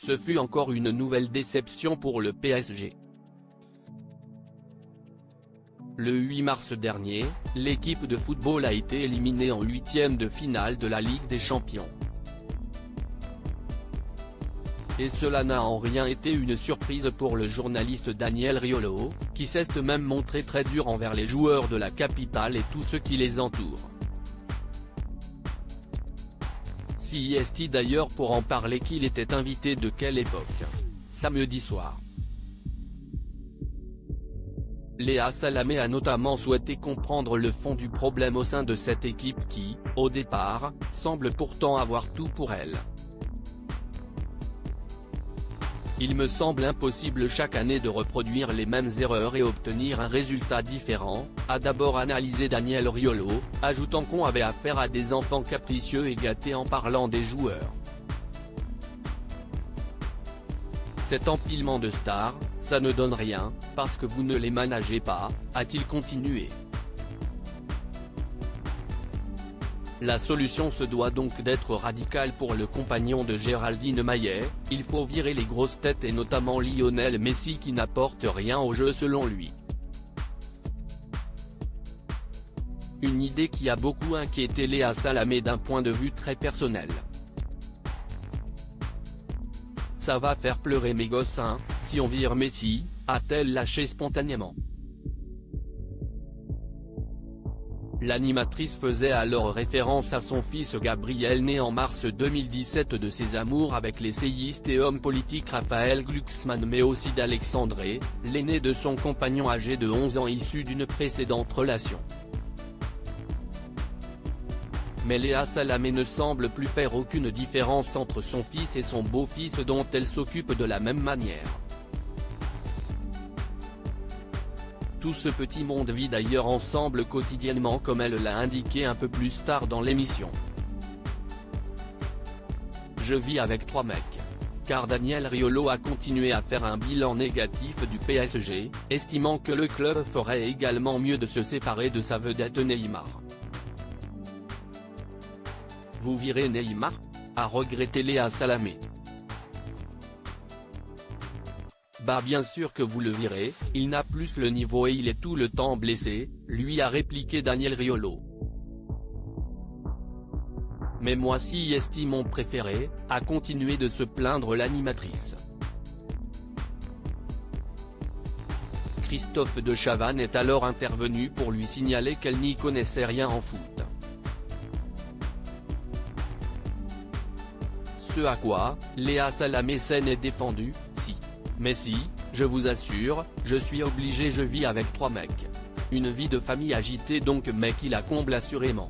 ce fut encore une nouvelle déception pour le PSG. Le 8 mars dernier, l'équipe de football a été éliminée en huitième de finale de la Ligue des Champions. Et cela n'a en rien été une surprise pour le journaliste Daniel Riolo, qui s'est même montré très dur envers les joueurs de la capitale et tous ceux qui les entourent. Si est-il d'ailleurs pour en parler qu'il était invité de quelle époque? Samedi soir. Léa Salamé a notamment souhaité comprendre le fond du problème au sein de cette équipe qui, au départ, semble pourtant avoir tout pour elle. Il me semble impossible chaque année de reproduire les mêmes erreurs et obtenir un résultat différent, a d'abord analysé Daniel Riolo, ajoutant qu'on avait affaire à des enfants capricieux et gâtés en parlant des joueurs. Cet empilement de stars, ça ne donne rien, parce que vous ne les managez pas, a-t-il continué. La solution se doit donc d'être radicale pour le compagnon de Géraldine Maillet, il faut virer les grosses têtes et notamment Lionel Messi qui n'apporte rien au jeu selon lui. Une idée qui a beaucoup inquiété Léa Salamé d'un point de vue très personnel. Ça va faire pleurer mes gosses hein, si on vire Messi, a-t-elle lâché spontanément. L'animatrice faisait alors référence à son fils Gabriel né en mars 2017 de ses amours avec l'essayiste et homme politique Raphaël Glucksmann mais aussi d'Alexandre, l'aîné de son compagnon âgé de 11 ans issu d'une précédente relation. Mais Léa Salamé ne semble plus faire aucune différence entre son fils et son beau-fils dont elle s'occupe de la même manière. Tout ce petit monde vit d'ailleurs ensemble quotidiennement comme elle l'a indiqué un peu plus tard dans l'émission. Je vis avec 3 mecs. Car Daniel Riolo a continué à faire un bilan négatif du PSG, estimant que le club ferait également mieux de se séparer de sa vedette Neymar. Vous virez Neymar? A regretté Léa Salamé. Bah bien sûr que vous le virez, il n'a plus le niveau et il est tout le temps blessé, lui a répliqué Daniel Riolo. Mais moi si est mon préféré, a continué de se plaindre l'animatrice. Christophe de Chavannes est alors intervenu pour lui signaler qu'elle n'y connaissait rien en foot. Ce à quoi, Léa Salamé s'en est défendue, si. Mais si, je vous assure, je suis obligé je vis avec 3 mecs. Une vie de famille agitée donc mais qui la comble assurément.